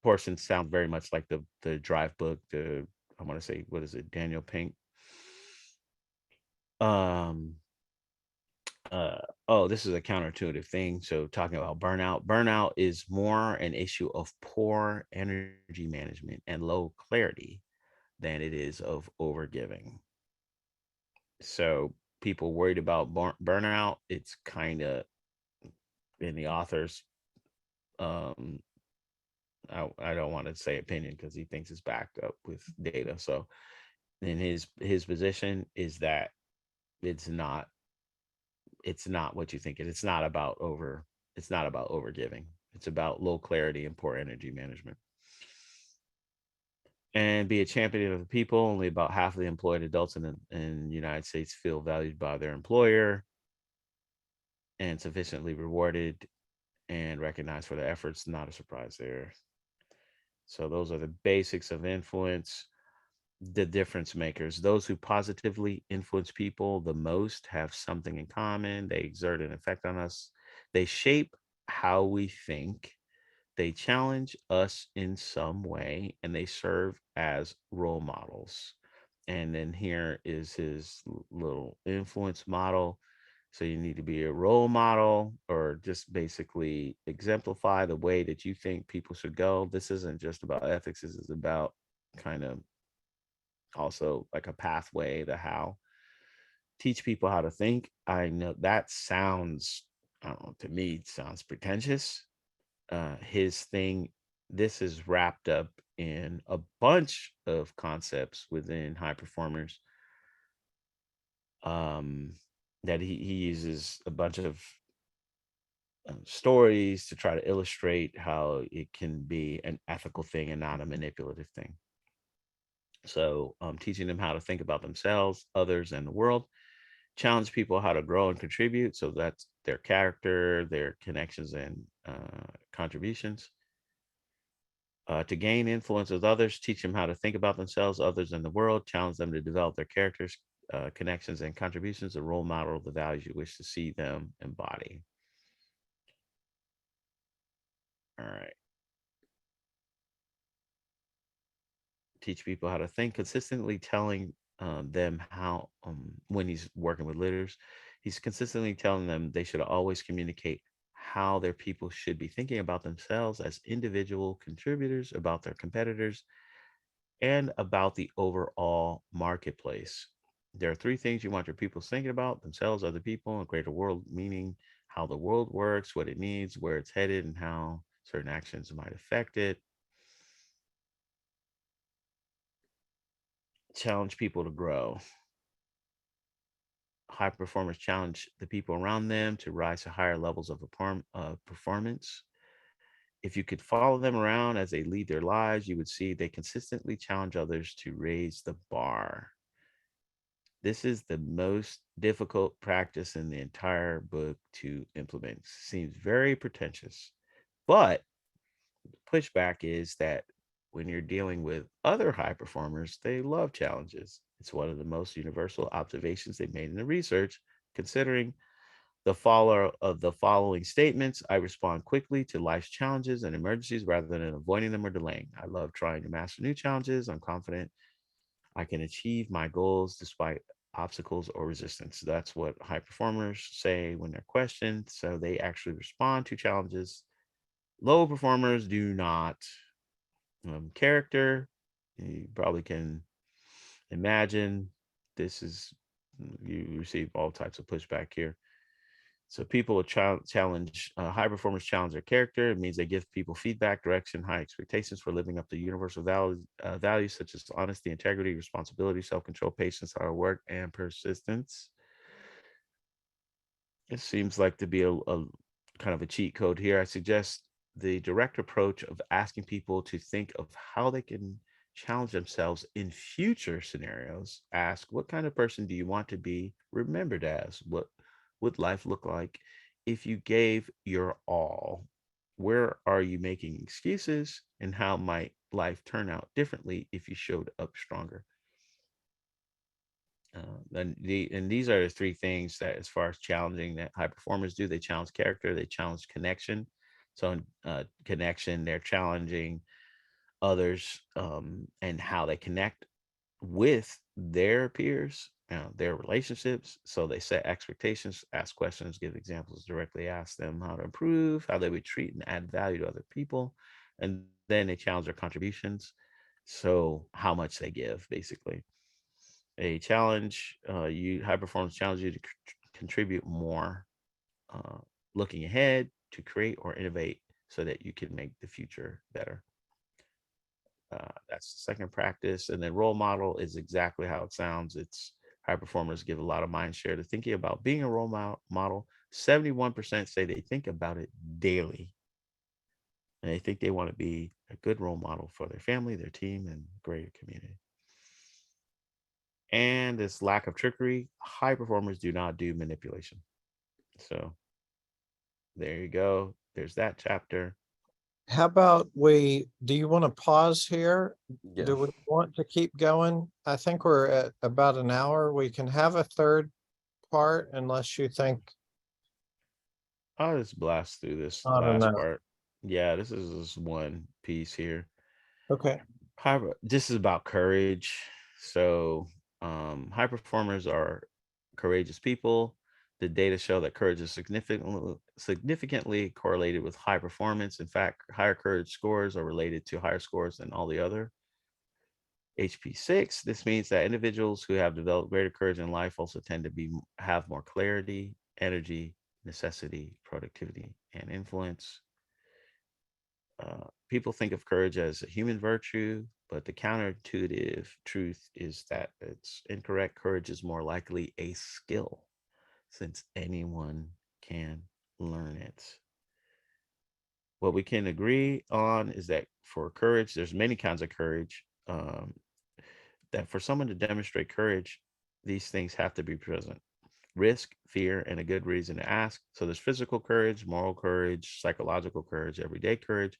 portion sounds very much like the Drive book. I want to say, what is it, Daniel Pink? Um, oh, this is a counterintuitive thing. So talking about burnout is more an issue of poor energy management and low clarity than it is of overgiving. So people worried about burnout, it's kind of in the author's um I don't want to say opinion because he thinks it's backed up with data. So in his position is that it's not it's not what you think it. It's not about over giving. It's about low clarity and poor energy management. And be a champion of the people. Only about half of the employed adults in the United States feel valued by their employer and sufficiently rewarded and recognized for their efforts. Not a surprise there. So those are the basics of influence. The difference makers, those who positively influence people the most, have something in common. They exert an effect on us. They shape how we think. They challenge us in some way, and they serve as role models. And then here is his little influence model. So you need to be a role model, or just basically exemplify the way that you think people should go. This isn't just about ethics. This is about kind of also like a pathway to how teach people how to think. I know that sounds, I don't know, to me it sounds pretentious. His thing, this is wrapped up in a bunch of concepts within high performers, um that he uses a bunch of stories to try to illustrate how it can be an ethical thing and not a manipulative thing. So teaching them how to think about themselves, others, and the world. Challenge people how to grow and contribute. So that's their character, their connections, and contributions. To gain influence with others, teach them how to think about themselves, others, and the world. Challenge them to develop their characters, connections, and contributions. A role model of the values you wish to see them embody. All right. Teach people how to think, consistently telling them how, when he's working with leaders, he's consistently telling them they should always communicate how their people should be thinking about themselves as individual contributors, about their competitors, and about the overall marketplace. There are three things you want your people thinking about: themselves, other people, and greater world, meaning how the world works, what it needs, where it's headed, and how certain actions might affect it. Challenge people to grow. High performers challenge the people around them to rise to higher levels of performance. If you could follow them around as they lead their lives, you would see they consistently challenge others to raise the bar. This is the most difficult practice in the entire book to implement. Seems very pretentious, but the pushback is that when you're dealing with other high performers, they love challenges. It's one of the most universal observations they made in the research, considering the follower of the following statements. I respond quickly to life's challenges and emergencies rather than avoiding them or delaying. I love trying to master new challenges. I'm confident I can achieve my goals despite obstacles or resistance. That's what high performers say when they're questioned. So they actually respond to challenges. Low performers do not. Character, you probably can imagine this is, you receive all types of pushback here. So people will challenge high performers challenge their character. It means they give people feedback, direction, high expectations for living up to universal values such as honesty, integrity, responsibility, self-control, patience, hard work, and persistence. It seems like to be a kind of a cheat code here. I suggest the direct approach of asking people to think of how they can challenge themselves in future scenarios. Ask, what kind of person do you want to be remembered as? What would life look like if you gave your all? Where are you making excuses? And how might life turn out differently if you showed up stronger? And these are the three things that, as far as challenging, that high performers do. They challenge character, they challenge connection. So in connection, they're challenging others, and how they connect with their peers, their relationships. So they set expectations, ask questions, give examples, directly ask them how to improve, how they would treat and add value to other people. And then they challenge their contributions. So how much they give, basically. A challenge, high performance challenge you to contribute more, uh, looking ahead to create or innovate so that you can make the future better. That's the second practice. And then role model is exactly how it sounds. It's high performers give a lot of mind share to thinking about being a role model. 71% say they think about it daily. And they think they want to be a good role model for their family, their team, and greater community. And this lack of trickery, high performers do not do manipulation. So there you go. There's that chapter. How about do you want to pause here? Yeah. Do we want to keep going? I think we're at about an hour. We can have a third part unless you think I'll just blast through this not last enough. part. Yeah, this is just one piece here. Okay. This is about courage. So, high performers are courageous people. The data show that courage is significantly correlated with high performance. In fact, higher courage scores are related to higher scores than all the other. HP6. This means that individuals who have developed greater courage in life also tend to have more clarity, energy, necessity, productivity, and influence. People think of courage as a human virtue, but the counterintuitive truth is that it's incorrect. Courage is more likely a skill, since anyone can learn it. What we can agree on is that for courage, there's many kinds of courage. That for someone to demonstrate courage, these things have to be present: risk, fear, and a good reason to ask. So there's physical courage, moral courage, psychological courage, everyday courage.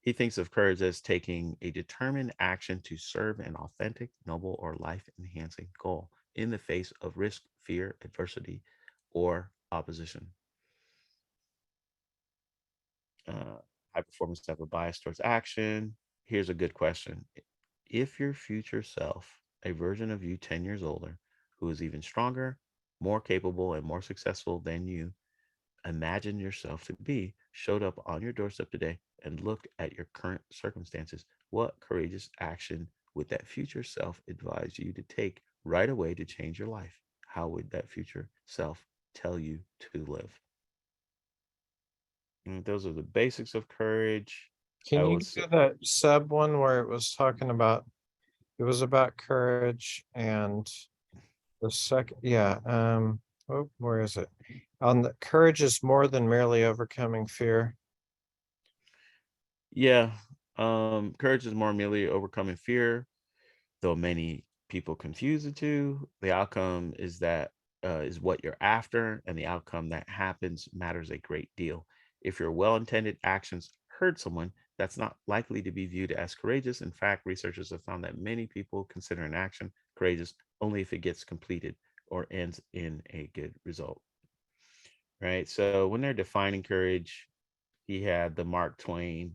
He thinks of courage as taking a determined action to serve an authentic, noble, or life enhancing goal in the face of risk, fear, adversity, or opposition. High performance have a bias towards action. Here's a good question: if your future self, a version of you 10 years older, who is even stronger, more capable, and more successful than you imagine yourself to be, showed up on your doorstep today and looked at your current circumstances, what courageous action would that future self advise you to take right away to change your life? How would that future self tell you to live? And those are the basics of courage. I Can you will do say, that sub one where it was talking about, it was about courage and the second, yeah, oh, where is it? On the courage is more than merely overcoming fear. yeah, courage is more merely overcoming fear, though many people confuse the two. The outcome is what you're after, and the outcome that happens matters a great deal. If your well-intended actions hurt someone, that's not likely to be viewed as courageous. In fact, researchers have found that many people consider an action courageous only if it gets completed or ends in a good result. Right. So when they're defining courage, he had the Mark Twain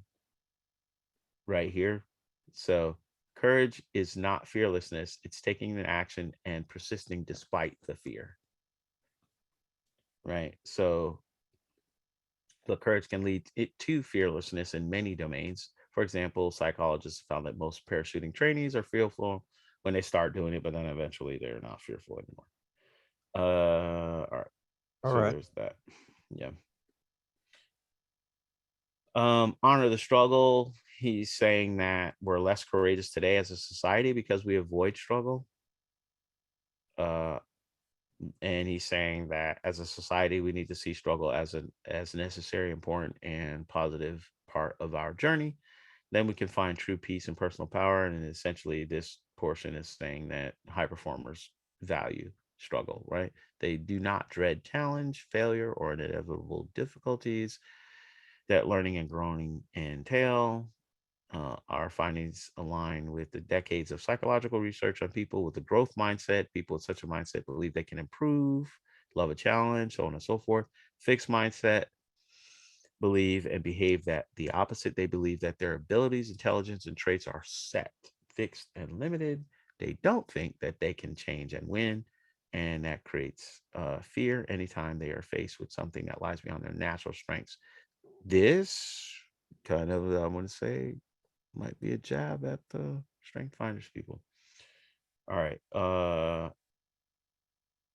right here. So courage is not fearlessness, it's taking an action and persisting despite the fear. Right. So the courage can lead it to fearlessness in many domains. For example, psychologists found that most parachuting trainees are fearful when they start doing it, but then eventually they're not fearful anymore. All right. All So right. there's that. Yeah. Honor the struggle. He's saying that we're less courageous today as a society because we avoid struggle. Uh, and he's saying that as a society, we need to see struggle as as necessary, important, and positive part of our journey. Then we can find true peace and personal power. And essentially, this portion is saying that high performers value struggle, right? They do not dread challenge, failure, or inevitable difficulties that learning and growing entail. Our findings align with the decades of psychological research on people with a growth mindset. People with such a mindset believe they can improve, love a challenge, so on and so forth. Fixed mindset believe and behave that the opposite. They believe that their abilities, intelligence, and traits are set, fixed, and limited. They don't think that they can change and win. And that creates fear anytime they are faced with something that lies beyond their natural strengths. This kind of, I want to say, might be a jab at the strength finders people. All right.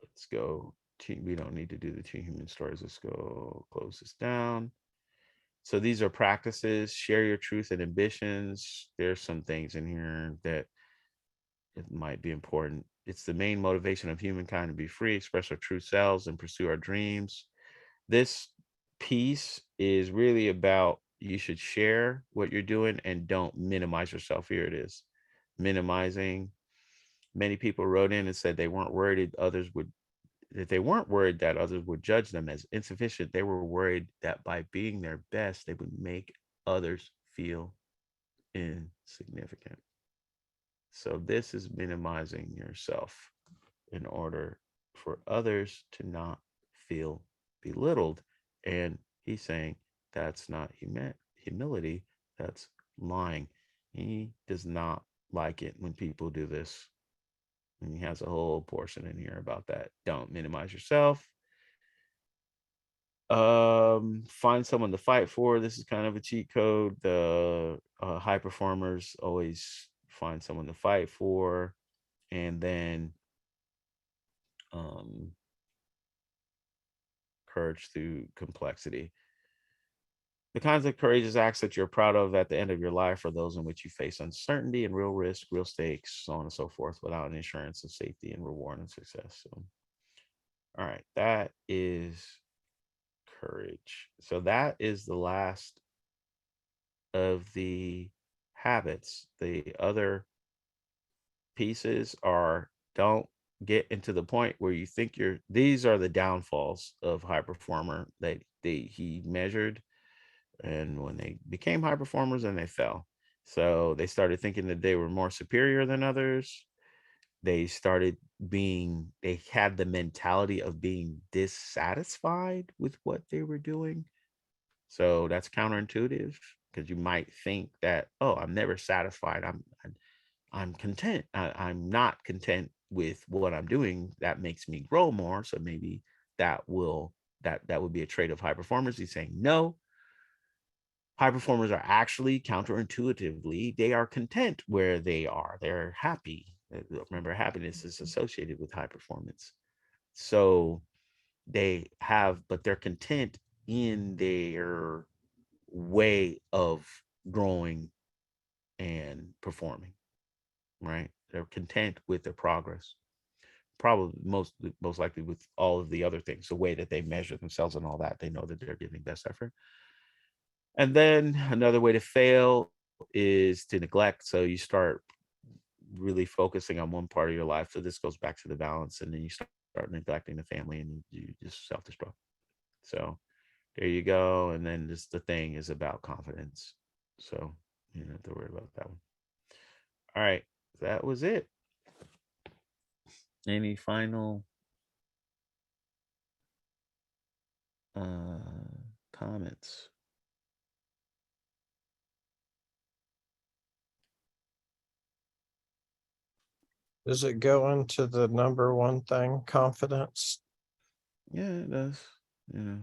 Let's go. We don't need to do the two human stories. Let's go close this down. So these are practices. Share your truth and ambitions. There's some things in here that it might be important. It's the main motivation of humankind to be free, express our true selves, and pursue our dreams. This piece is really about you should share what you're doing and don't minimize yourself. Here it is. Minimizing. Many people wrote in and said they weren't worried others would that they weren't worried that others would judge them as insufficient. They were worried that by being their best, they would make others feel insignificant. So this is minimizing yourself in order for others to not feel belittled. And he's saying that's not humility, that's lying. He does not like it when people do this. And he has a whole portion in here about that. Don't minimize yourself. Find someone to fight for. This is kind of a cheat code. The high performers always find someone to fight for, and then um courage through complexity. The kinds of courageous acts that you're proud of at the end of your life are those in which you face uncertainty and real risk, real stakes, so on and so forth, without an insurance of safety and reward and success. So, all right, that is courage. So that is the last of the habits. The other pieces are don't get into the point where you think these are the downfalls of high performer that he measured, and when they became high performers and they fell. So they started thinking that they were more superior than others. They had the mentality of being dissatisfied with what they were doing. So that's counterintuitive because you might think that, oh, I'm never satisfied. I'm content. I'm not content with what I'm doing. That makes me grow more. So maybe that would be a trait of high performers. He's saying no. High performers are actually counterintuitively, they are content where they are. They're happy. Remember, happiness is associated with high performance. So but they're content in their way of growing and performing, right? They're content with their progress. Probably most likely with all of the other things, the way that they measure themselves and all that, they know that they're giving best effort. And then another way to fail is to neglect. So you start really focusing on one part of your life. So this goes back to the balance, and then you start neglecting the family, and you just self-destruct. So there you go. And then the thing is about confidence. So you don't have to worry about that one. All right, that was it. Any final comments? Does it go into the number one thing, confidence? Yeah, it does. You know,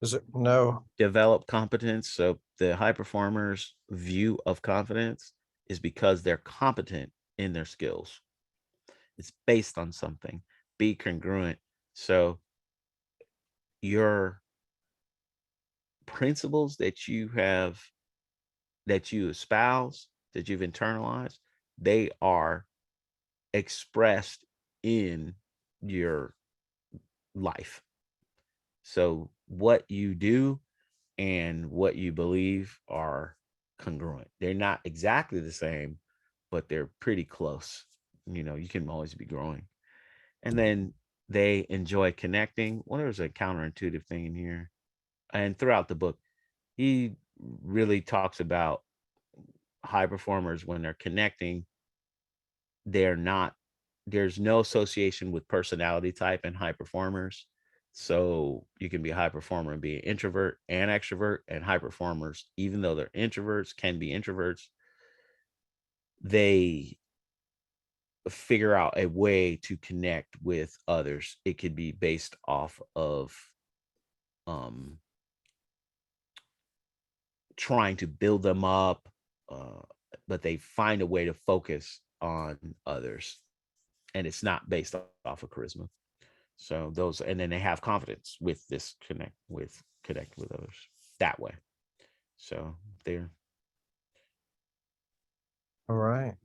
Is it no? develop competence. So the high performers' view of confidence is because they're competent in their skills. It's based on something. Be congruent. So your principles that you have, that you espouse, that you've internalized, they are expressed in your life. So what you do and what you believe are congruent. They're not exactly the same, but they're pretty close. You know, you can always be growing. And then they enjoy connecting. Well, there's a counterintuitive thing in here. And throughout the book, he really talks about high performers when they're connecting, they're not, there's no association with personality type and high performers. So you can be a high performer and be an introvert and extrovert, and high performers, even though they're introverts, can be introverts. They figure out a way to connect with others. It could be based off of um, trying to build them up, uh, but they find a way to focus on others, and it's not based off of charisma. So those, and then they have confidence with this connect with others that way. So they're All right.